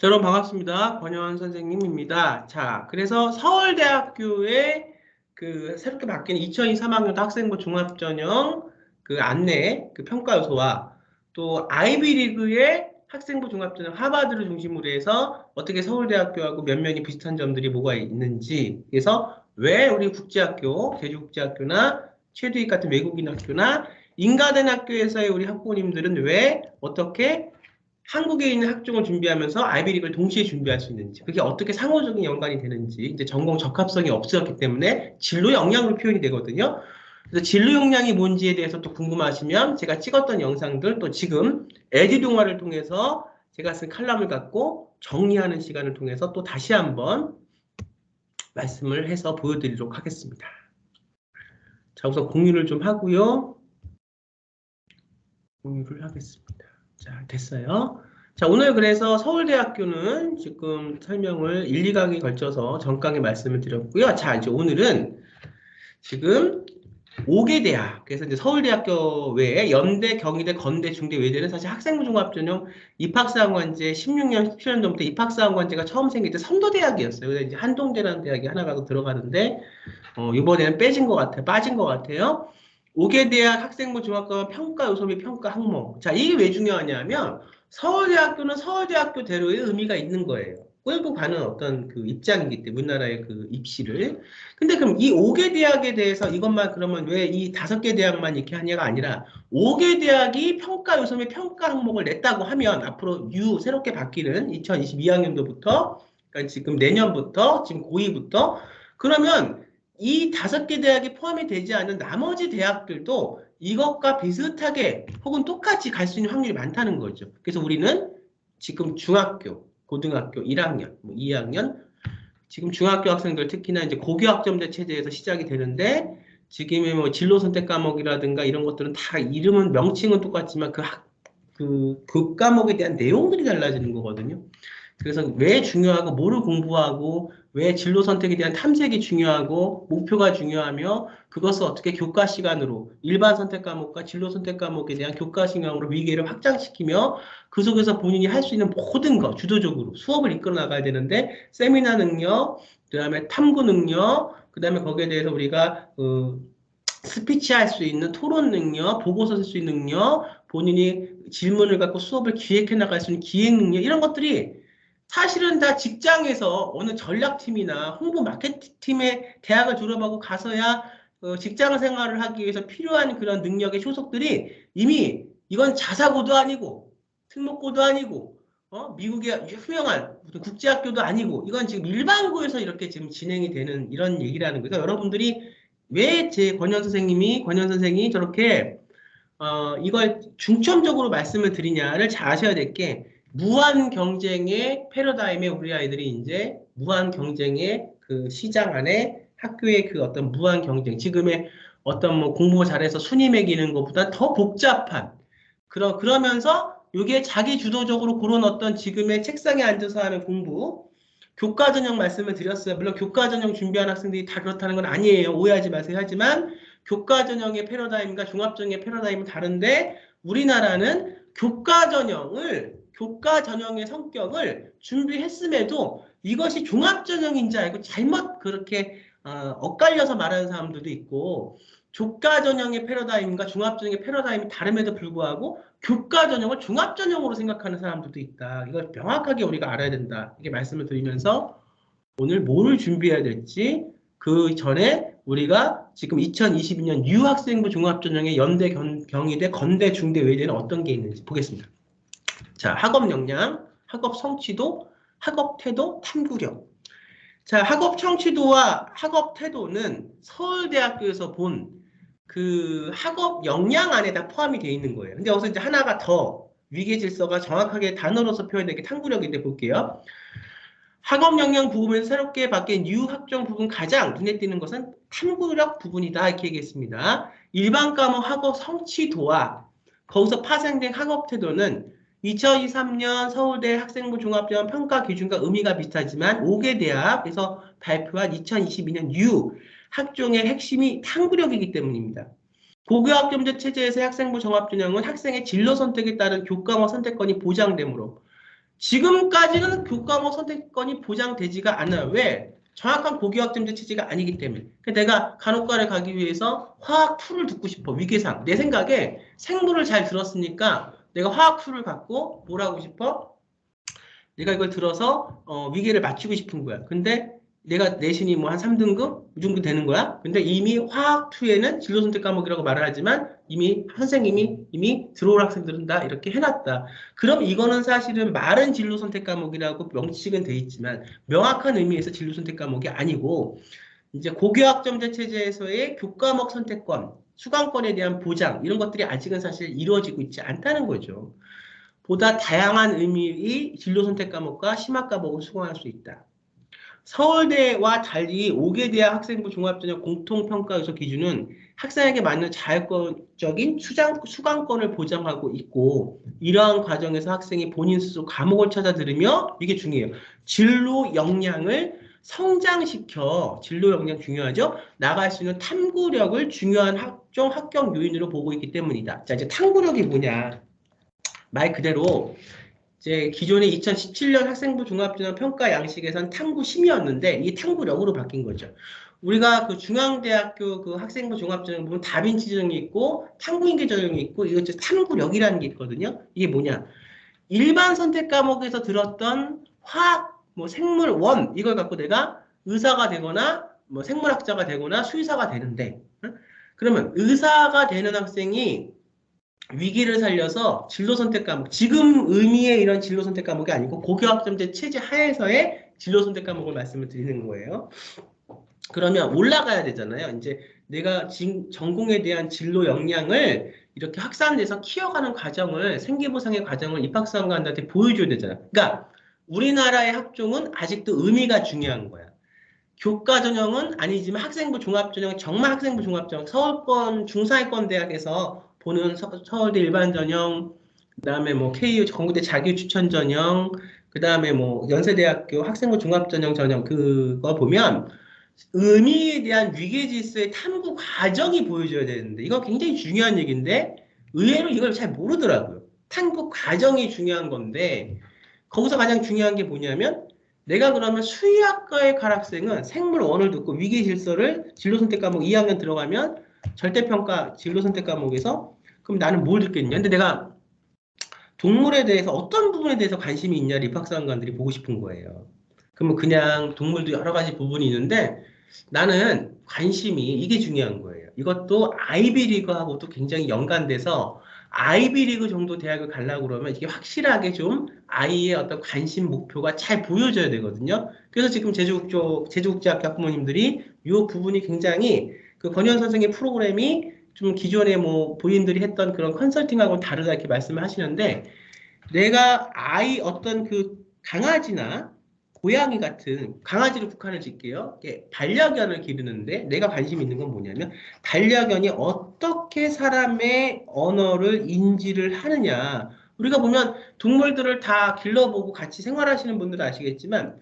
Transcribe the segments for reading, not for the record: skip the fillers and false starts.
자, 여러분 반갑습니다. 권현 선생님입니다. 자, 그래서 서울대학교의 그 새롭게 바뀐 2023학년 학생부 종합전형 그 안내, 그 평가 요소와 또 아이비리그의 학생부 종합전형 하버드를 중심으로 해서 어떻게 서울대학교하고 면면이 비슷한 점들이 뭐가 있는지, 그래서 왜 우리 국제학교, 제주국제학교나 최두익 같은 외국인 학교나 인가된 학교에서의 우리 학부모님들은 왜 어떻게 한국에 있는 학종을 준비하면서 아이비리그를 동시에 준비할 수 있는지, 그게 어떻게 상호적인 연관이 되는지, 이제 전공 적합성이 없었기 때문에 진로 역량으로 표현이 되거든요. 그래서 진로 역량이 뭔지에 대해서 또 궁금하시면 제가 찍었던 영상들, 또 지금 에듀 동화를 통해서 제가 쓴 칼럼을 갖고 정리하는 시간을 통해서 또 다시 한번 말씀을 해서 보여드리도록 하겠습니다. 자, 우선 공유를 좀 하고요. 공유를 하겠습니다. 자, 됐어요. 자, 오늘 그래서 서울대학교는 지금 설명을 1, 2강에 걸쳐서 전강에 말씀을 드렸고요. 자, 이제 오늘은 지금 5개 대학, 그래서 이제 서울대학교 외에 연대, 경희대, 건대, 중대, 외대는 사실 학생부 종합전형 입학사항관제 16년, 17년 전부터 입학사항관제가 처음 생길 때 선도대학이었어요. 그래서 이제 한동대라는 대학이 하나가 더 들어가는데, 이번에는 빠진 것 같아요. 5개 대학 학생부 종합과 평가 요소 및 평가 항목. 자, 이게 왜 중요하냐면 서울대학교는 서울대학교대로의 의미가 있는 거예요. 끌고 가는 어떤 그 입장이기 때문에 우리나라의 그 입시를. 근데 그럼 이 5개 대학에 대해서 이것만 그러면 왜 이 5개 대학만 이렇게 하냐가 아니라 5개 대학이 평가 요소 및 평가 항목을 냈다고 하면 앞으로 새롭게 바뀌는 2022학년도부터 그러니까 지금 내년부터 지금 고2부터 그러면 이 5개 대학이 포함이 되지 않은 나머지 대학들도 이것과 비슷하게 혹은 똑같이 갈 수 있는 확률이 많다는 거죠. 그래서 우리는 지금 중학교, 고등학교 1학년, 2학년, 지금 중학교 학생들 특히나 이제 고교학점제 체제에서 시작이 되는데 지금의 뭐 진로 선택 과목이라든가 이런 것들은 다 이름은 명칭은 똑같지만 그 과목에 대한 내용들이 달라지는 거거든요. 그래서 왜 중요하고 뭐를 공부하고 왜 진로 선택에 대한 탐색이 중요하고 목표가 중요하며 그것을 어떻게 교과 시간으로 일반 선택 과목과 진로 선택 과목에 대한 교과 시간으로 위계를 확장시키며 그 속에서 본인이 할 수 있는 모든 것 주도적으로 수업을 이끌어 나가야 되는데 세미나 능력, 그다음에 탐구 능력, 그다음에 거기에 대해서 우리가 스피치 할 수 있는 토론 능력, 보고서 쓸 수 있는 능력, 본인이 질문을 갖고 수업을 기획해 나갈 수 있는 기획 능력 이런 것들이 사실은 다 직장에서 어느 전략팀이나 홍보 마케팅팀의 대학을 졸업하고 가서야 직장 생활을 하기 위해서 필요한 그런 능력의 효석들이 이미 이건 자사고도 아니고 특목고도 아니고 미국의 유명한 무슨 국제학교도 아니고 이건 지금 일반고에서 이렇게 지금 진행이 되는 이런 얘기라는 거죠. 여러분들이 왜 권현 선생님이 저렇게 이걸 중점적으로 말씀을 드리냐를 잘 아셔야 될 게 무한 경쟁의 패러다임에 우리 아이들이 이제 무한 경쟁의 그 시장 안에 학교의 그 어떤 무한 경쟁, 지금의 어떤 뭐 공부 잘해서 순위 매기는 것보다 더 복잡한 그러면서 이게 자기 주도적으로 그런 어떤 지금의 책상에 앉아서 하는 공부, 교과 전형 말씀을 드렸어요. 물론 교과 전형 준비하는 학생들이 다 그렇다는 건 아니에요. 오해하지 마세요. 하지만 교과 전형의 패러다임과 종합 전형의 패러다임은 다른데 우리나라는 교과 전형의 성격을 준비했음에도 이것이 종합 전형인지 알고 잘못 그렇게 엇갈려서 말하는 사람들도 있고 교과 전형의 패러다임과 종합 전형의 패러다임이 다름에도 불구하고 교과 전형을 종합 전형으로 생각하는 사람들도 있다. 이걸 명확하게 우리가 알아야 된다. 이렇게 말씀을 드리면서 오늘 뭐를 준비해야 될지 그 전에 우리가 지금 2022년 유학생부 종합전형의 연대, 경희대, 건대, 중대, 외대는 어떤 게 있는지 보겠습니다. 자, 학업 역량, 학업 성취도, 학업 태도, 탐구력. 자, 학업 성취도와 학업 태도는 서울대학교에서 본 그 학업 역량 안에 다 포함이 되어 있는 거예요. 근데 여기서 이제 하나가 더 위계 질서가 정확하게 단어로서 표현된 게 탐구력인데 볼게요. 학업 역량 부분에서 새롭게 바뀐 유학종 부분 가장 눈에 띄는 것은 탐구력 부분이다 이렇게 얘기했습니다. 일반 과목 학업 성취도와 거기서 파생된 학업 태도는 2023년 서울대 학생부 종합전형 평가 기준과 의미가 비슷하지만 5개 대학에서 발표한 2022년 학종의 핵심이 탐구력이기 때문입니다. 고교학점제 체제에서의 학생부 종합전형은 학생의 진로 선택에 따른 교과목 선택권이 보장되므로 지금까지는 교과목 선택권이 보장되지가 않아요. 왜? 정확한 고교학점제 체제가 아니기 때문에. 내가 간호과를 가기 위해서 화학 2를 듣고 싶어. 위계상. 내 생각에 생물을 잘 들었으니까 내가 화학 2를 갖고 뭘 하고 싶어? 내가 이걸 들어서 위계를 맞추고 싶은 거야. 근데 내가 내신이 뭐 한 3등급? 이 정도 되는 거야. 근데 이미 화학 2에는 진로 선택 과목이라고 말을 하지만 이미 선생님이 이미 들어올 학생들은 다 이렇게 해놨다. 그럼 이거는 사실은 말은 진로 선택 과목이라고 명칭은 돼 있지만 명확한 의미에서 진로 선택 과목이 아니고 이제 고교학점제 체제에서의 교과목 선택권, 수강권에 대한 보장 이런 것들이 아직은 사실 이루어지고 있지 않다는 거죠. 보다 다양한 의미의 진로 선택 과목과 심화 과목을 수강할 수 있다. 서울대와 달리 5개 대학 학생부 종합전형 공통평가에서 기준은 학생에게 맞는 자율적인 수강권을 보장하고 있고 이러한 과정에서 학생이 본인 스스로 과목을 찾아 들으며 이게 중요해요. 진로 역량을 성장시켜 진로 역량 중요하죠. 나갈 수 있는 탐구력을 중요한 합격 요인으로 보고 있기 때문이다. 자, 이제 탐구력이 뭐냐? 말 그대로 이제 기존의 2017년 학생부 종합전형 평가 양식에선 탐구 심의였는데 이게 탐구력으로 바뀐 거죠. 우리가 그 중앙대학교 그 학생부 종합전형 보면 다빈치 전형이 있고 탐구인계 전형이 있고 이거 탐구력이라는 게 있거든요. 이게 뭐냐? 일반 선택 과목에서 들었던 화학, 뭐 생물 원 이걸 갖고 내가 의사가 되거나 뭐 생물학자가 되거나 수의사가 되는데 그러면 의사가 되는 학생이 위기를 살려서 진로 선택 과목, 지금 의미의 이런 진로 선택 과목이 아니고 고교학점제 체제 하에서의 진로 선택 과목을 말씀을 드리는 거예요. 그러면 올라가야 되잖아요. 이제 내가 지금 전공에 대한 진로 역량을 이렇게 확산돼서 키워가는 과정을, 생기부상의 과정을 입학사관한테 보여줘야 되잖아요. 그러니까 우리나라의 학종은 아직도 의미가 중요한 거야. 교과 전형은 아니지만 학생부 종합전형, 정말 학생부 종합전형, 서울권 중상위권 대학에서 보는 서울대 일반 전형, 그다음에 뭐 KU 건국대 자기 추천 전형, 그다음에 뭐 연세대학교 학생부 종합전형 그거 보면 의미에 대한 위계 질서의 탐구 과정이 보여줘야 되는데 이거 굉장히 중요한 얘기인데 의외로 이걸 잘 모르더라고요. 탐구 과정이 중요한 건데 거기서 가장 중요한 게 뭐냐면 내가 그러면 수의학과에 갈 학생은 생물 1을 듣고 위계 질서를 진로 선택 과목 2학년 들어가면 절대평가 진로 선택 과목에서 그럼 나는 뭘 듣겠냐? 근데 내가 동물에 대해서 어떤 부분에 대해서 관심이 있냐를 입학사관관들이 보고 싶은 거예요. 그러면 그냥 동물도 여러 가지 부분이 있는데 나는 관심이 이게 중요한 거예요. 이것도 아이비리그하고도 굉장히 연관돼서 아이비리그 정도 대학을 가려고 그러면 이게 확실하게 좀 아이의 어떤 관심 목표가 잘 보여져야 되거든요. 그래서 지금 제주국제학교 학부모님들이 이 부분이 굉장히 그 권현 선생의 프로그램이 좀 기존에 뭐 본인들이 했던 그런 컨설팅하고는 다르다 이렇게 말씀을 하시는데 내가 어떤 그 강아지나 고양이 같은 강아지를 국한을 짓게요. 반려견을 기르는데 내가 관심 있는 건 뭐냐면 반려견이 어떻게 사람의 언어를 인지를 하느냐. 우리가 보면 동물들을 다 길러보고 같이 생활하시는 분들은 아시겠지만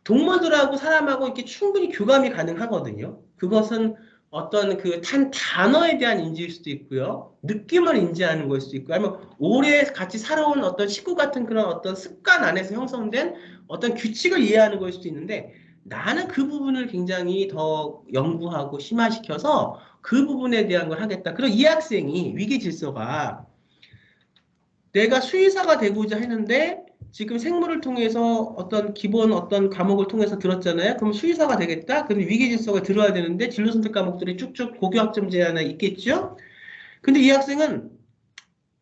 동물들하고 사람하고 이렇게 충분히 교감이 가능하거든요. 그것은 어떤 그 단어에 대한 인지일 수도 있고요. 느낌을 인지하는 걸 수도 있고, 아니면 오래 같이 살아온 어떤 식구 같은 그런 어떤 습관 안에서 형성된 어떤 규칙을 이해하는 걸 수도 있는데, 나는 그 부분을 굉장히 더 연구하고 심화시켜서 그 부분에 대한 걸 하겠다. 그리고 이 학생이 위기 질서가 내가 수의사가 되고자 했는데 지금 생물을 통해서 어떤 기본 어떤 과목을 통해서 들었잖아요. 그럼 수의사가 되겠다? 그럼 위기질서가 들어야 되는데 진로 선택 과목들이 쭉쭉 고교학점제 안에 있겠죠? 근데 이 학생은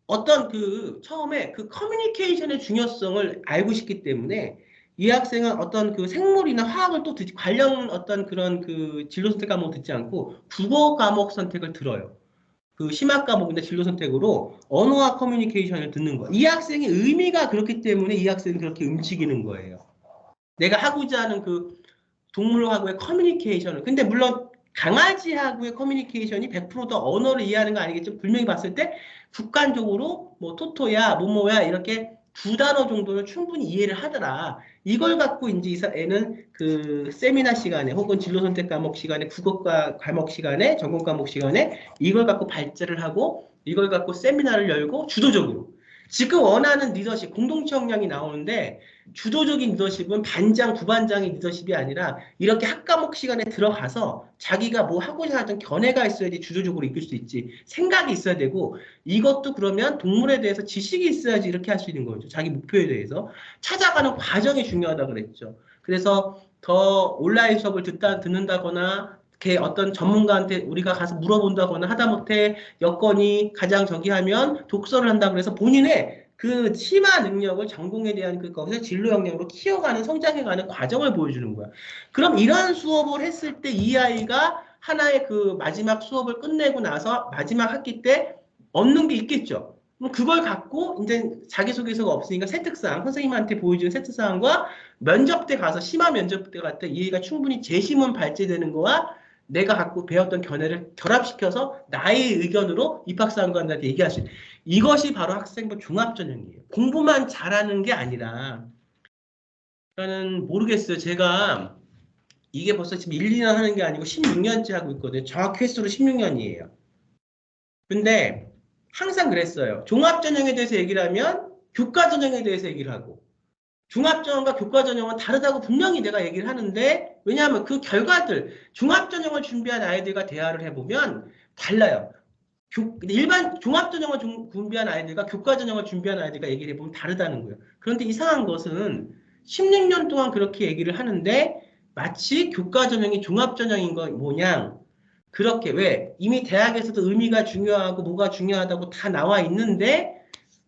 어떤 그 처음에 그 커뮤니케이션의 중요성을 알고 싶기 때문에 이 학생은 어떤 그 생물이나 화학을 또 관련 어떤 그런 그 진로 선택 과목을 듣지 않고 국어 과목 선택을 들어요. 그 심화 과목인데 진로 선택으로 언어와 커뮤니케이션을 듣는 거. 이 학생의 의미가 그렇기 때문에 이 학생은 그렇게 움직이는 거예요. 내가 하고자 하는 그 동물하고의 커뮤니케이션을. 근데 물론 강아지하고의 커뮤니케이션이 100%더 언어를 이해하는 거 아니겠죠? 분명히 봤을 때 국간적으로 뭐 토토야, 모모야 이렇게 2단어 정도는 충분히 이해를 하더라. 이걸 갖고 이제 애는 그 세미나 시간에 혹은 진로 선택 과목 시간에 국어과 과목 시간에 전공 과목 시간에 이걸 갖고 발제를 하고 이걸 갖고 세미나를 열고 주도적으로 지금 원하는 리더십, 공동체 역량이 나오는데 주도적인 리더십은 반장, 부반장의 리더십이 아니라 이렇게 학과목 시간에 들어가서 자기가 뭐 하고자 하던 견해가 있어야지 주도적으로 이끌 수 있지. 생각이 있어야 되고 이것도 그러면 동물에 대해서 지식이 있어야지 이렇게 할 수 있는 거죠. 자기 목표에 대해서. 찾아가는 과정이 중요하다고 그랬죠. 그래서 더 온라인 수업을 듣는다거나 이렇게 어떤 전문가한테 우리가 가서 물어본다거나 하다못해 여건이 가장 저기 하면 독서를 한다고 그래서 본인의 그 심화 능력을 전공에 대한 거기서 진로 역량으로 키워가는 성장해가는 과정을 보여주는 거야. 그럼 이런 수업을 했을 때 이 아이가 하나의 그 마지막 수업을 끝내고 나서 마지막 학기 때 얻는 게 있겠죠. 그럼 그걸 갖고 이제 자기소개서가 없으니까 세특사항, 선생님한테 보여주는 세특사항과 면접 때 가서 심화 면접 때 갔을 때 이 애가 충분히 재심은 발제되는 거와 내가 갖고 배웠던 견해를 결합시켜서 나의 의견으로 입학사관관한테 얘기할 수 있는 이것이 바로 학생부 종합전형이에요. 공부만 잘하는 게 아니라 저는 모르겠어요. 제가 이게 벌써 지금 1, 2년 하는 게 아니고 16년째 하고 있거든요. 정확히 횟수로 16년이에요. 근데 항상 그랬어요. 종합전형에 대해서 얘기를 하면 교과전형에 대해서 얘기를 하고 중합전형과 교과전형은 다르다고 분명히 내가 얘기를 하는데 왜냐하면 그 결과들 중합전형을 준비한 아이들과 대화를 해보면 달라요. 일반 종합전형을 준비한 아이들과 교과전형을 준비한 아이들과 얘기를 해보면 다르다는 거예요. 그런데 이상한 것은 16년 동안 그렇게 얘기를 하는데 마치 교과전형이 종합전형인 거 뭐냐 그렇게 왜 이미 대학에서도 의미가 중요하고 뭐가 중요하다고 다 나와 있는데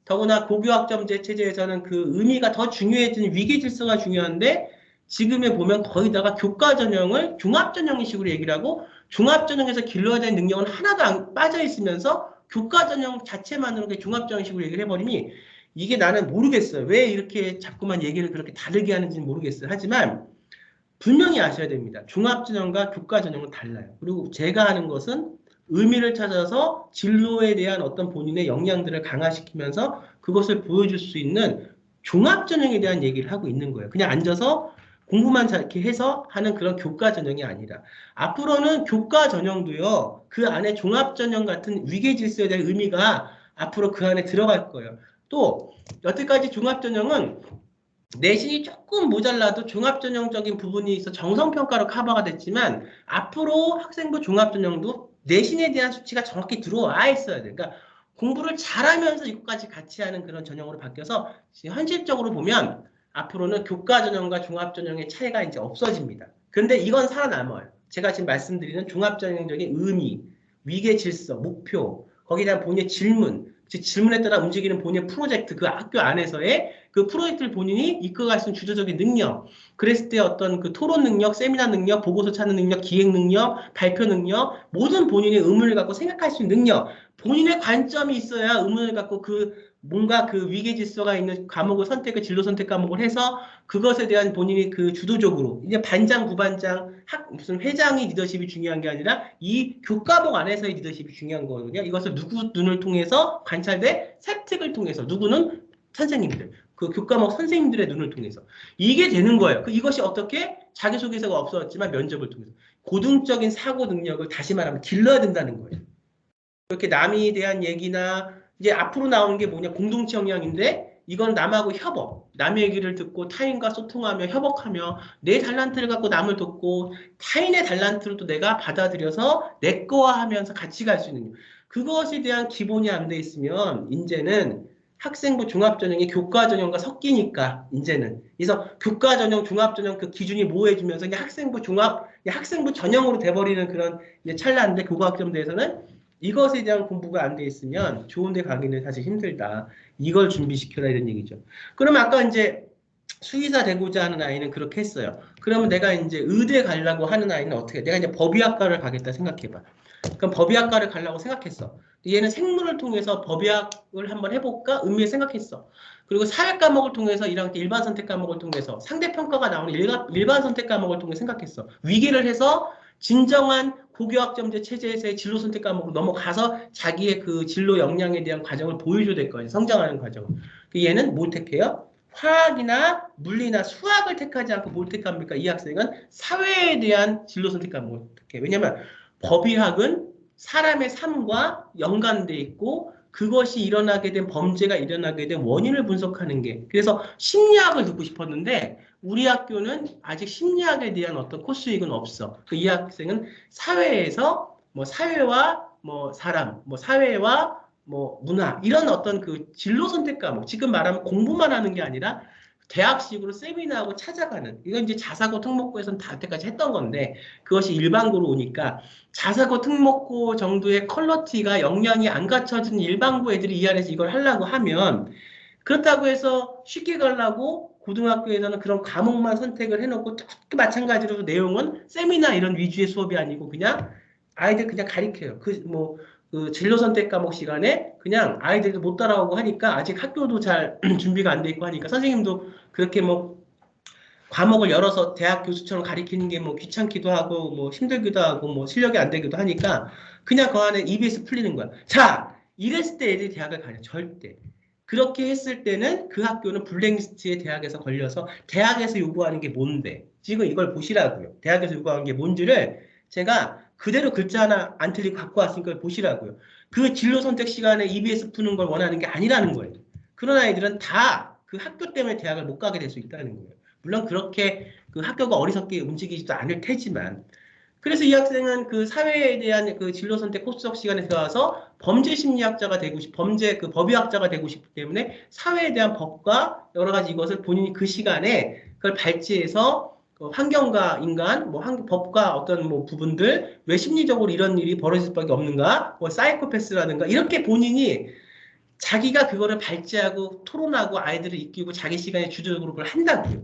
더구나 고교학점제 체제에서는 그 의미가 더 중요해지는 위계질서가 중요한데 지금에 보면 거의다가 교과전형을 종합전형식으로 얘기를 하고 종합전형에서 길러야 되는 능력은 하나도 안 빠져 있으면서 교과전형 자체만으로 종합전형식으로 얘기를 해버리니 이게 나는 모르겠어요. 왜 이렇게 자꾸만 얘기를 그렇게 다르게 하는지는 모르겠어요. 하지만 분명히 아셔야 됩니다. 종합전형과 교과전형은 달라요. 그리고 제가 하는 것은 의미를 찾아서 진로에 대한 어떤 본인의 역량들을 강화시키면서 그것을 보여줄 수 있는 종합전형에 대한 얘기를 하고 있는 거예요. 그냥 앉아서 공부만 이렇게 해서 하는 그런 교과전형이 아니라 앞으로는 교과전형도요. 그 안에 종합전형 같은 위계질서에 대한 의미가 앞으로 그 안에 들어갈 거예요. 또 여태까지 종합전형은 내신이 조금 모자라도 종합전형적인 부분이 있어 정성평가로 커버가 됐지만 앞으로 학생부 종합전형도 내신에 대한 수치가 정확히 들어와 있어야 돼. 그러니까 공부를 잘하면서 이것까지 같이 하는 그런 전형으로 바뀌어서 현실적으로 보면 앞으로는 교과전형과 종합전형의 차이가 이제 없어집니다. 그런데 이건 살아남아요. 제가 지금 말씀드리는 종합전형적인 의미, 위계 질서, 목표, 거기에 대한 본인의 질문, 질문에 따라 움직이는 본인의 프로젝트, 그 학교 안에서의 그 프로젝트를 본인이 이끌어갈 수 있는 주도적인 능력, 그랬을 때 어떤 그 토론 능력, 세미나 능력, 보고서 찾는 능력, 기획 능력, 발표 능력, 모든 본인의 의문을 갖고 생각할 수 있는 능력, 본인의 관점이 있어야 의문을 갖고 그 뭔가 그 위계 질서가 있는 과목을 선택을 진로 선택 과목을 해서 그것에 대한 본인이 그 주도적으로 이제 반장, 부반장, 무슨 회장의 리더십이 중요한 게 아니라 이 교과목 안에서의 리더십이 중요한 거거든요. 이것을 누구 눈을 통해서 관찰돼 세특을 통해서 누구는 선생님들, 그 교과목 선생님들의 눈을 통해서 이게 되는 거예요. 이것이 어떻게 자기소개서가 없었지만 면접을 통해서 고등적인 사고 능력을 다시 말하면 길러야 된다는 거예요. 그렇게 남에 대한 얘기나 이제 앞으로 나오는 게 뭐냐 공동체 역량인데 이건 남하고 협업, 남의 얘기를 듣고 타인과 소통하며 협업하며 내 달란트를 갖고 남을 돕고 타인의 달란트를 또 내가 받아들여서 내 거화하면서 같이 갈 수 있는 그것에 대한 기본이 안 돼 있으면 이제는 학생부 종합전형이 교과전형과 섞이니까 이제는 그래서 교과전형, 종합전형 그 기준이 모호해지면서 그냥 학생부 종합, 학생부 전형으로 돼버리는 그런 이제 찰나인데 교과학점대에서는 이것에 대한 공부가 안 돼 있으면 좋은 데 가기는 사실 힘들다. 이걸 준비시켜라 이런 얘기죠. 그러면 아까 이제 수의사 되고자 하는 아이는 그렇게 했어요. 그러면 내가 이제 의대 가려고 하는 아이는 어떻게 해? 내가 이제 법의학과를 가겠다 생각해봐. 그럼 법의학과를 가려고 생각했어. 얘는 생물을 통해서 법의학을 한번 해볼까? 의미에 생각했어. 그리고 사회 과목을 통해서 일반 선택 과목을 통해서 상대평가가 나오는 일반 선택 과목을 통해 생각했어. 위기를 해서 진정한 고교학점제 체제에서의 진로 선택 과목으로 넘어가서 자기의 그 진로 역량에 대한 과정을 보여줘야 될 거예요. 성장하는 과정을. 얘는 뭘 택해요? 화학이나 물리나 수학을 택하지 않고 뭘 택합니까? 이 학생은 사회에 대한 진로 선택 과목을 택해요. 왜냐하면 법의학은 사람의 삶과 연관돼 있고 그것이 일어나게 된 범죄가 일어나게 된 원인을 분석하는 게 그래서 심리학을 듣고 싶었는데 우리 학교는 아직 심리학에 대한 어떤 코스익은 없어. 이 학생은 사회에서 뭐 사회와 뭐 사람, 뭐 사회와 뭐 문화 이런 어떤 그 진로 선택 과목 지금 말하면 공부만 하는 게 아니라 대학식으로 세미나하고 찾아가는 이건 이제 자사고 특목고에서는 다 그때까지 했던 건데 그것이 일반고로 오니까 자사고 특목고 정도의 퀄러티가 역량이 안 갖춰진 일반고 애들이 이 안에서 이걸 하려고 하면 그렇다고 해서 쉽게 가려고 고등학교에서는 그런 과목만 선택을 해놓고 마찬가지로 내용은 세미나 이런 위주의 수업이 아니고 그냥 아이들 그냥 가르쳐요. 그 진로 선택 과목 시간에 그냥 아이들도 못 따라오고 하니까 아직 학교도 잘 준비가 안 돼 있고 하니까 선생님도 그렇게 뭐 과목을 열어서 대학 교수처럼 가르치는 게 뭐 귀찮기도 하고 뭐 힘들기도 하고 뭐 실력이 안 되기도 하니까 그냥 그 안에 EBS 풀리는 거야. 자, 이랬을 때 애들이 대학을 가요. 절대. 그렇게 했을 때는 그 학교는 블랙리스트에 대학에서 걸려서 대학에서 요구하는 게 뭔데? 지금 이걸 보시라고요. 대학에서 요구하는 게 뭔지를 제가 그대로 글자 하나 안 틀리고 갖고 왔으니까 그걸 보시라고요. 그 진로 선택 시간에 EBS 푸는 걸 원하는 게 아니라는 거예요. 그런 아이들은 다 그 학교 때문에 대학을 못 가게 될 수 있다는 거예요. 물론 그렇게 그 학교가 어리석게 움직이지도 않을 테지만 그래서 이 학생은 그 사회에 대한 그 진로 선택 코스석 시간에 들어가서 범죄 심리학자가 되고 범죄 그 법의학자가 되고 싶기 때문에 사회에 대한 법과 여러 가지 이것을 본인이 그 시간에 그걸 발제해서 환경과 인간, 뭐 법과 어떤 뭐 부분들 왜 심리적으로 이런 일이 벌어질 수밖에 없는가, 뭐 사이코패스라든가 이렇게 본인이 자기가 그거를 발제하고 토론하고 아이들을 이끌고 자기 시간에 주도적으로 그걸 한다고요.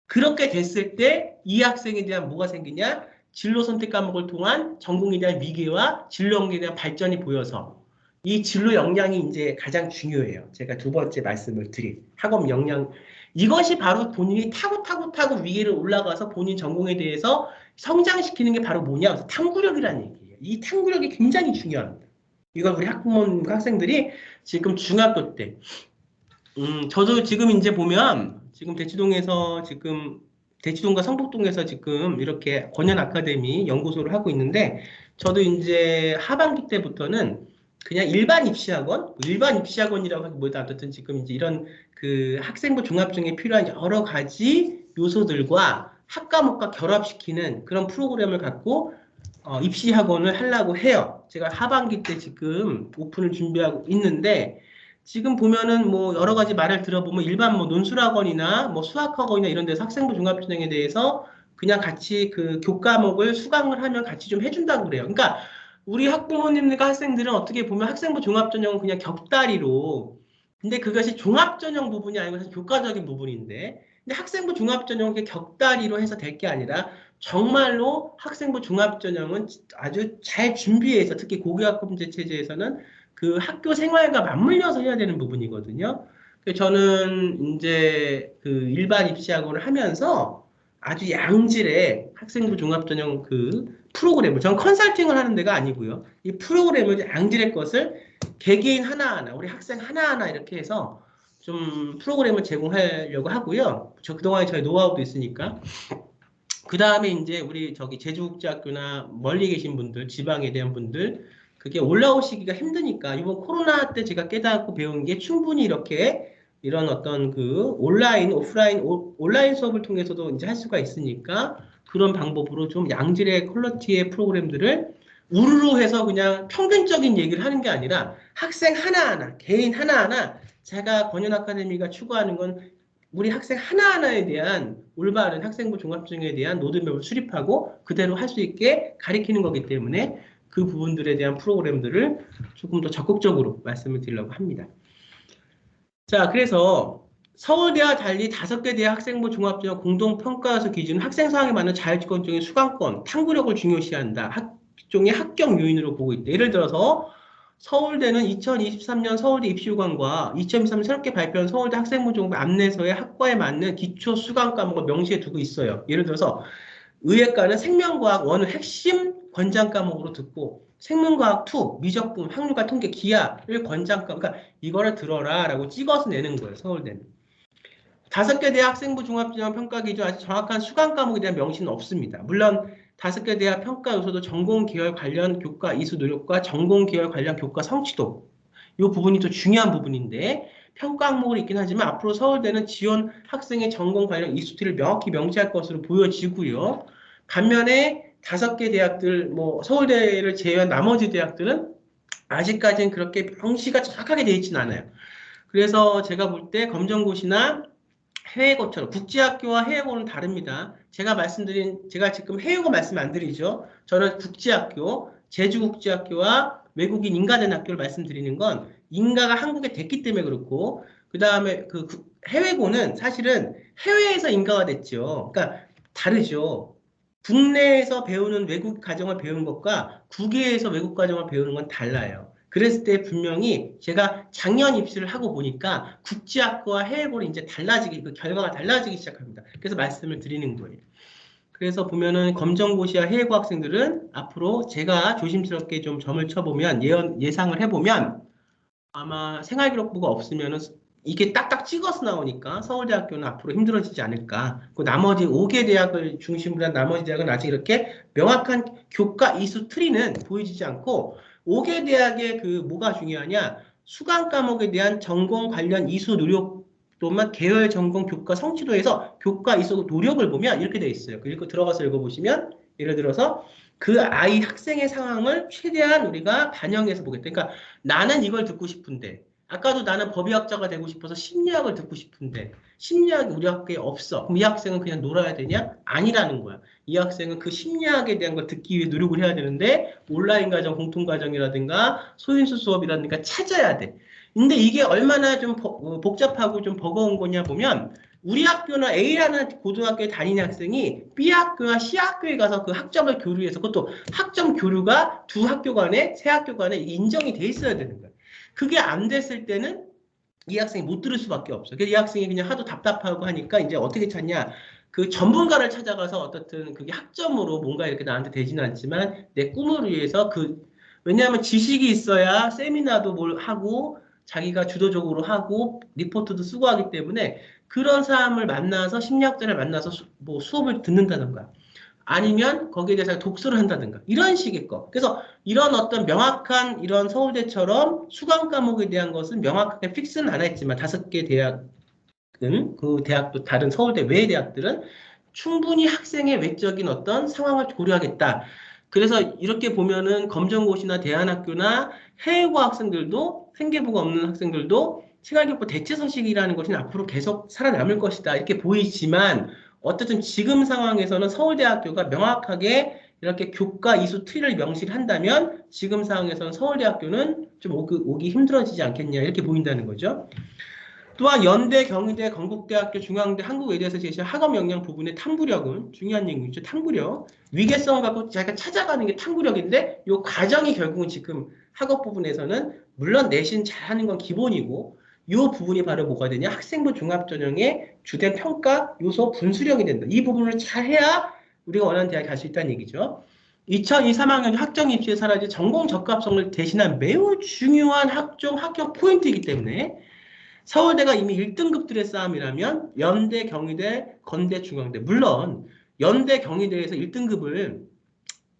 그렇게 됐을 때 이 학생에 대한 뭐가 생기냐? 진로 선택 과목을 통한 전공에 대한 위계와 진로 연계에 대한 발전이 보여서 이 진로 역량이 이제 가장 중요해요. 제가 두 번째 말씀을 드린 학업 역량 이것이 바로 본인이 타고 위계를 올라가서 본인 전공에 대해서 성장시키는 게 바로 뭐냐? 그래서 탐구력이라는 얘기예요. 이 탐구력이 굉장히 중요합니다. 이걸 우리 학부모 학생들이 지금 중학교 때 저도 지금 이제 보면 지금 대치동과 성북동에서 지금 이렇게 권연 아카데미 연구소를 하고 있는데 저도 이제 하반기 때부터는 그냥 일반 입시학원이라고 하기보다 어쨌든 지금 이제 이런 그 학생부 종합중에 필요한 여러 가지 요소들과 학과목과 결합시키는 그런 프로그램을 갖고 입시학원을 하려고 해요. 제가 하반기 때 지금 오픈을 준비하고 있는데 지금 보면은 뭐 여러 가지 말을 들어보면 일반 뭐 논술학원이나 뭐 수학학원이나 이런 데서 학생부 종합전형에 대해서 그냥 같이 그 교과목을 수강을 하면 같이 좀 해준다고 그래요. 그러니까 우리 학부모님들과 학생들은 어떻게 보면 학생부 종합전형은 그냥 격다리로 근데 그것이 종합전형 부분이 아니고 사실 교과적인 부분인데 근데 학생부 종합전형은 격다리로 해서 될 게 아니라 정말로 학생부 종합전형은 아주 잘 준비해서 특히 고교학점제 체제에서는 그 학교 생활과 맞물려서 해야 되는 부분이거든요. 저는 이제 그 일반 입시학원을 하면서 아주 양질의 학생부 종합전형 그 프로그램을, 전 컨설팅을 하는 데가 아니고요. 이 프로그램을 양질의 것을 개개인 하나하나, 우리 학생 하나하나 이렇게 해서 좀 프로그램을 제공하려고 하고요. 저 그동안에 저희 노하우도 있으니까. 그 다음에 이제 우리 저기 제주국제학교나 멀리 계신 분들, 지방에 대한 분들, 그게 올라오시기가 힘드니까 이번 코로나 때 제가 깨닫고 배운 게 충분히 이렇게 이런 어떤 그 온라인 수업을 통해서도 이제 할 수가 있으니까 그런 방법으로 좀 양질의 퀄리티의 프로그램들을 우르르 해서 그냥 평균적인 얘기를 하는 게 아니라 학생 하나하나, 개인 하나하나 제가 권연 아카데미가 추구하는 건 우리 학생 하나하나에 대한 올바른 학생부 종합전형에 대한 로드맵을 수립하고 그대로 할 수 있게 가리키는 거기 때문에 그 부분들에 대한 프로그램들을 조금 더 적극적으로 말씀을 드리려고 합니다. 자, 그래서 서울대와 달리 5개 대학 학생부 종합전형 공동평가서 기준은 학생 상황에 맞는 자율권적인 수강권, 탐구력을 중요시한다. 학종의 합격 요인으로 보고 있다. 예를 들어서 서울대는 2023년 서울대 입시요강과 2023년 새롭게 발표한 서울대 학생부 종합 안내서의 학과에 맞는 기초 수강 과목을 명시해 두고 있어요. 예를 들어서 의예과는 생명과학 1을 핵심 권장 과목으로 듣고 생명과학 2, 미적분, 확률과 통계, 기하를 권장 과목, 그러니까 이거를 들어라 라고 찍어서 내는 거예요. 서울대는. 5개 대학 학생부 종합전형 평가 기준 아직 정확한 수강 과목에 대한 명시는 없습니다. 물론 5개 대학 평가 요소도 전공 계열 관련 교과 이수 노력과 전공 계열 관련 교과 성취도 이 부분이 또 중요한 부분인데 평가 항목은 있긴 하지만 앞으로 서울대는 지원 학생의 전공 관련 이수티를 명확히 명시할 것으로 보여지고요. 반면에 5개 대학들, 뭐 서울대를 제외한 나머지 대학들은 아직까지는 그렇게 명시가 정확하게 되어 있지는 않아요. 그래서 제가 볼 때 검정고시나 해외고처럼 국제학교와 해외고는 다릅니다. 제가 지금 해외고 말씀 안 드리죠. 저는 국제학교, 제주국제학교와 외국인 인가된 학교를 말씀드리는 건 인가가 한국에 됐기 때문에 그렇고 그 다음에 해외고는 사실은 해외에서 인가가 됐죠. 그러니까 다르죠. 국내에서 배우는 외국 과정을 배우는 것과 국외에서 외국 과정을 배우는 건 달라요. 그랬을 때 분명히 제가 작년 입시를 하고 보니까 국제학교와 해외고는 이제 그 결과가 달라지기 시작합니다. 그래서 말씀을 드리는 거예요. 그래서 보면은 검정고시와 해외고 학생들은 앞으로 제가 조심스럽게 좀 점을 쳐보면 예상을 해보면 아마 생활기록부가 없으면은 이게 딱딱 찍어서 나오니까 서울대학교는 앞으로 힘들어지지 않을까. 그 나머지 5개 대학을 중심으로 한 나머지 대학은 아직 이렇게 명확한 교과 이수 트리는 보여지지 않고 5개 대학의 뭐가 중요하냐. 수강 과목에 대한 전공 관련 이수 노력도만 계열 전공 교과 성취도에서 교과 이수 노력을 보면 이렇게 돼 있어요. 들어가서 읽어보시면 예를 들어서 그 아이 학생의 상황을 최대한 우리가 반영해서 보겠다. 그러니까 나는 이걸 듣고 싶은데 아까도 나는 법의학자가 되고 싶어서 심리학을 듣고 싶은데 심리학이 우리 학교에 없어. 그럼 이 학생은 그냥 놀아야 되냐? 아니라는 거야. 이 학생은 그 심리학에 대한 걸 듣기 위해 노력을 해야 되는데 온라인 과정, 공통 과정이라든가 소인수 수업이라든가 찾아야 돼. 근데 이게 얼마나 좀 복잡하고 좀 버거운 거냐 보면 우리 학교는 A라는 고등학교에 다니는 학생이 B 학교와 C 학교에 가서 그 학점을 교류해서 그것도 학점 교류가 두 학교 간에 세 학교 간에 인정이 돼 있어야 되는 거야. 그게 안 됐을 때는 이 학생이 못 들을 수밖에 없어. 그래서 이 학생이 그냥 하도 답답하고 하니까 이제 어떻게 찾냐. 그 전문가를 찾아가서 어떻든 그게 학점으로 뭔가 이렇게 나한테 되지는 않지만 내 꿈을 위해서 왜냐하면 지식이 있어야 세미나도 뭘 하고 자기가 주도적으로 하고 리포트도 쓰고 하기 때문에 그런 사람을 만나서 심리학자를 만나서 수업을 듣는다던가 아니면 거기에 대해서 독서를 한다든가 이런 식의 거. 그래서 이런 어떤 명확한 이런 서울대처럼 수강 과목에 대한 것은 명확하게 픽스는 안 했지만 5개 대학은 그 대학도 다른 서울대 외의 대학들은 충분히 학생의 외적인 어떤 상황을 고려하겠다. 그래서 이렇게 보면은 검정고시나 대안학교나 해외고 학생들도 생계부가 없는 학생들도 생활교육부 대체서식이라는 것이 앞으로 계속 살아남을 것이다. 이렇게 보이지만 어쨌든 지금 상황에서는 서울대학교가 명확하게 이렇게 교과 이수 트리를 명시를 한다면 지금 상황에서는 서울대학교는 좀 오기 힘들어지지 않겠냐 이렇게 보인다는 거죠. 또한 연대, 경희대, 건국대학교, 중앙대, 한국외대에서 제시한 학업 역량 부분의 탐구력은 중요한 얘기죠. 탐구력. 위계성을 갖고 자기가 찾아가는 게 탐구력인데 이 과정이 결국은 지금 학업 부분에서는 물론 내신 잘하는 건 기본이고 이 부분이 바로 뭐가 되냐? 학생부 종합전형의 주된 평가 요소 분수령이 된다. 이 부분을 잘해야 우리가 원하는 대학에 갈 수 있다는 얘기죠. 2023학년 학종 입시에 사라진 전공 적합성을 대신한 매우 중요한 합격 포인트이기 때문에 서울대가 이미 1등급들의 싸움이라면 연대, 경희대, 건대, 중앙대 물론 연대, 경희대에서 1등급을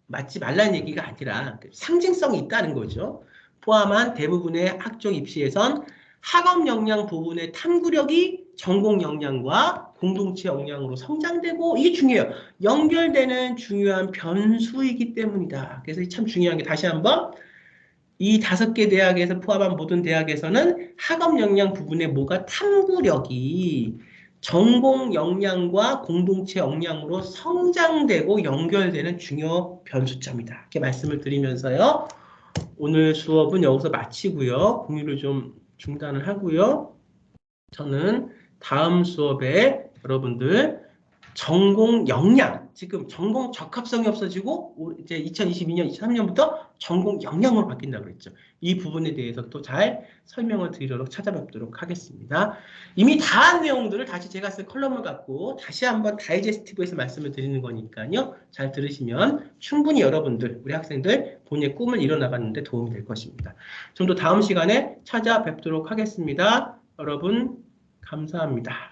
맞지 말라는 얘기가 아니라 상징성이 있다는 거죠. 포함한 대부분의 학종 입시에선 학업 역량 부분의 탐구력이 전공 역량과 공동체 역량으로 성장되고 이게 중요해요. 연결되는 중요한 변수이기 때문이다. 그래서 참 중요한 게 다시 한번 이 5개 대학에서 포함한 모든 대학에서는 학업 역량 부분에 뭐가 탐구력이 전공 역량과 공동체 역량으로 성장되고 연결되는 중요 변수점이다. 이렇게 말씀을 드리면서요. 오늘 수업은 여기서 마치고요. 공유를 좀 중단을 하고요. 저는 다음 수업에 여러분들 전공 역량, 지금 전공 적합성이 없어지고 이제 2022년, 23년부터 전공 역량으로 바뀐다고 그랬죠. 이 부분에 대해서 또 잘 설명을 드리도록 찾아뵙도록 하겠습니다. 이미 다 한 내용들을 다시 제가 쓴 컬럼을 갖고 다시 한번 다이제스티브에서 말씀을 드리는 거니까요. 잘 들으시면 충분히 여러분들, 우리 학생들 본인의 꿈을 이뤄나가는 데 도움이 될 것입니다. 좀 더 다음 시간에 찾아뵙도록 하겠습니다. 여러분 감사합니다.